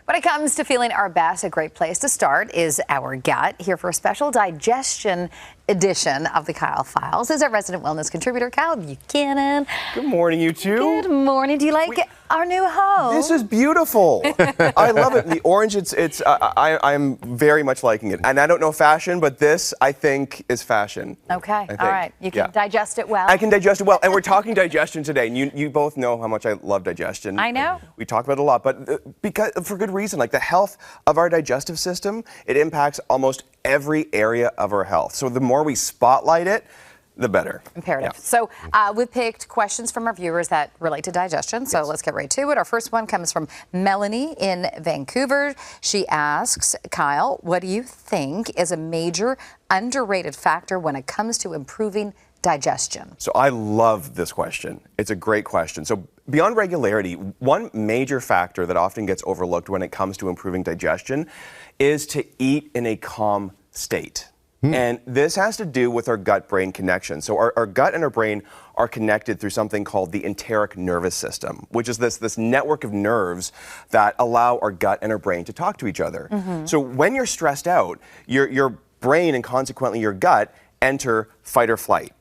When it comes to feeling our best, a great place to start is our gut. Here for a special digestion edition of the Kyle Files is our resident wellness contributor, Kyle Buchanan. Good morning, you two. Good morning. Do you like our new home? This is beautiful. I love it. The orange, I'm very much liking it. And I don't know fashion, but this, I think, is fashion. Okay. All right. You can digest it well. I can digest it well. And we're talking digestion today. And you both know how much I love digestion. I know. We talk about it a lot, but because for good reason. Like the health of our digestive system, it impacts almost every area of our health. So the more we spotlight it, the better. Imperative. Yeah. So we've picked questions from our viewers that relate to digestion. So let's get right to it. Our first one comes from Melanie in Vancouver. She asks, Kyle, what do you think is a major underrated factor when it comes to improving digestion? So I love this question. It's a great question. So beyond regularity, one major factor that often gets overlooked when it comes to improving digestion is to eat in a calm state. And this has to do with our gut-brain connection. So our gut and our brain are connected through something called the enteric nervous system, which is this network of nerves that allow our gut and our brain to talk to each other. So when you're stressed out, your brain and consequently your gut enter fight or flight,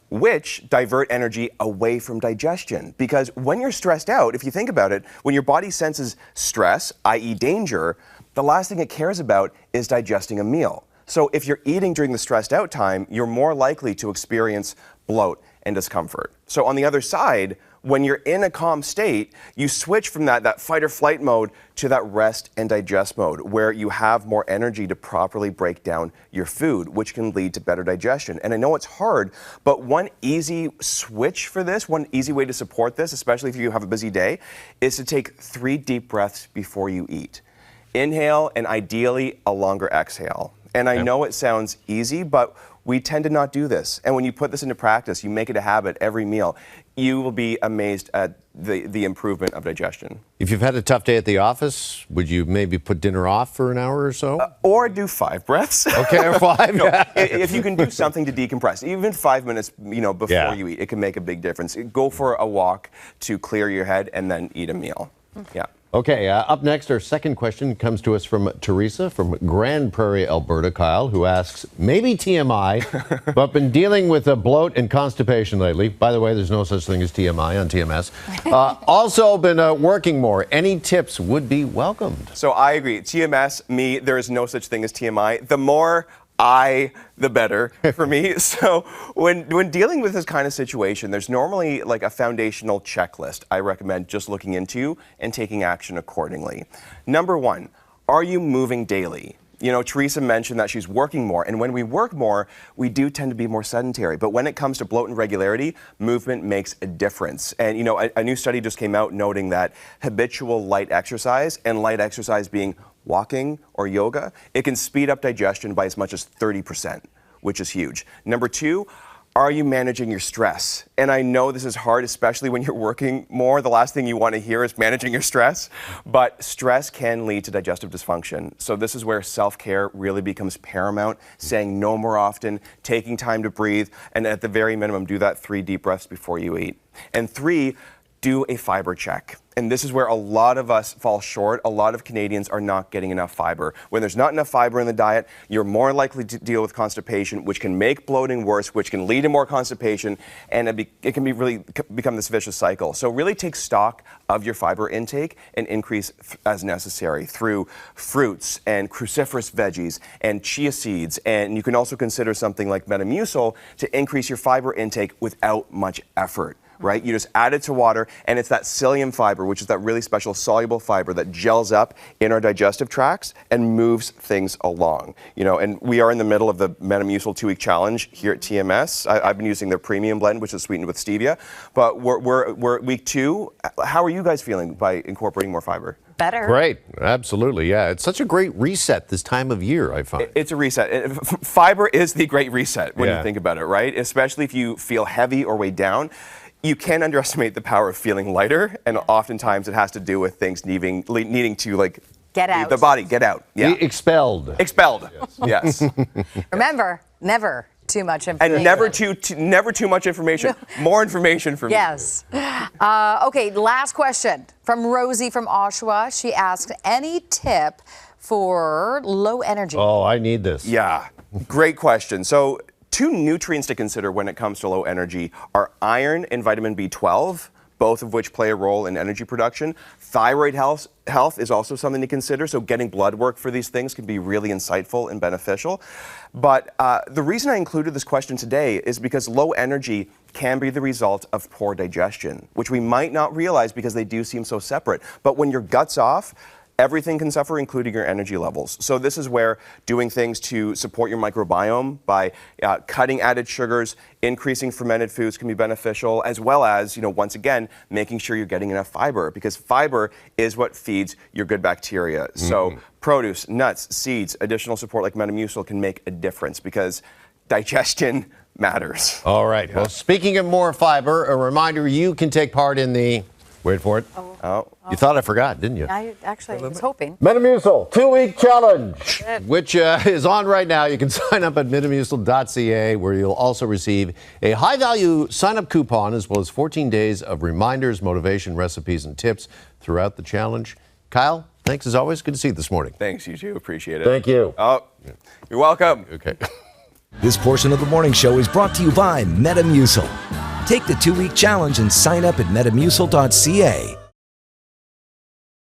which divert energy away from digestion. Because when you're stressed out, if you think about it, when your body senses stress, i.e. danger, the last thing it cares about is digesting a meal. So if you're eating during the stressed out time, you're more likely to experience bloat and discomfort. So on the other side, when you're in a calm state, you switch from that fight or flight mode to that rest and digest mode, where you have more energy to properly break down your food, which can lead to better digestion. And I know it's hard, but one easy switch for this, one easy way to support this, especially if you have a busy day, is to take 3 deep breaths before you eat. Inhale and ideally a longer exhale. And I know it sounds easy, but we tend to not do this. And when you put this into practice, you make it a habit every meal, you will be amazed at the improvement of digestion. If you've had a tough day at the office, would you maybe put dinner off for an hour or so? Or do 5 breaths. Okay, or 5. No, if you can do something to decompress, even 5 minutes, before you eat, it can make a big difference. Go for a walk to clear your head and then eat a meal. Yeah. Okay, up next, our second question comes to us from Teresa from Grand Prairie, Alberta, Kyle, who asks, maybe TMI, but been dealing with a bloat and constipation lately. By the way, there's no such thing as TMI on TMS. Also been working more. Any tips would be welcomed. So I agree. TMS, me, there is no such thing as TMI. The more the better for me. So when dealing with this kind of situation, there's normally like a foundational checklist I recommend just looking into and taking action accordingly. Number 1, are you moving daily? Teresa mentioned that she's working more, and when we work more, we do tend to be more sedentary. But when it comes to bloat and regularity, movement makes a difference. And a new study just came out noting that habitual light exercise, and light exercise being walking or yoga, it can speed up digestion by as much as 30%, which is huge. Number 2, are you managing your stress? And I know this is hard, especially when you're working more. The last thing you want to hear is managing your stress, but stress can lead to digestive dysfunction. So this is where self-care really becomes paramount, saying no more often, taking time to breathe, and at the very minimum, do that 3 deep breaths before you eat. And 3, do a fiber check. And this is where a lot of us fall short. A lot of Canadians are not getting enough fiber. When there's not enough fiber in the diet, you're more likely to deal with constipation, which can make bloating worse, which can lead to more constipation, and it can really become this vicious cycle. So really take stock of your fiber intake and increase as necessary through fruits and cruciferous veggies and chia seeds. And you can also consider something like Metamucil to increase your fiber intake without much effort. Right? You just add it to water, and it's that psyllium fiber, which is that really special soluble fiber that gels up in our digestive tracts and moves things along. And we are in the middle of the Metamucil 2-week challenge here at TMS. I've been using their premium blend, which is sweetened with stevia. But we're at week 2. How are you guys feeling by incorporating more fiber? Better. Great. Absolutely. Yeah. It's such a great reset this time of year, I find. It's a reset. Fiber is the great reset when you think about it, right? Especially if you feel heavy or weighed down. You can't underestimate the power of feeling lighter, and oftentimes it has to do with things needing to get out. The body, get out. Yeah. Expelled. Expelled. Yes. Remember, never too much information. And never too much information. More information for me. Yes. Okay, last question from Rosie from Oshawa. She asked, any tip for low energy? Oh, I need this. Yeah, great question. So 2 nutrients to consider when it comes to low energy are iron and vitamin B12, both of which play a role in energy production. Thyroid health is also something to consider, so getting blood work for these things can be really insightful and beneficial. But the reason I included this question today is because low energy can be the result of poor digestion, which we might not realize because they do seem so separate. But when your gut's off, everything can suffer, including your energy levels. So this is where doing things to support your microbiome by cutting added sugars, increasing fermented foods can be beneficial, as well as, once again, making sure you're getting enough fiber, because fiber is what feeds your good bacteria. So produce, nuts, seeds, additional support like Metamucil can make a difference because digestion matters. All right. Well, speaking of more fiber, a reminder, you can take part in the, wait for it. You thought I forgot, didn't you? I actually was hoping. Metamucil 2-week challenge, which is on right now. You can sign up at metamucil.ca, where you'll also receive a high-value sign-up coupon, as well as 14 days of reminders, motivation, recipes, and tips throughout the challenge. Kyle, thanks as always. Good to see you this morning. Thanks, you too. Appreciate it. Thank you. Oh, you're welcome. Okay. This portion of the morning show is brought to you by Metamucil. Take the 2-week challenge and sign up at metamucil.ca.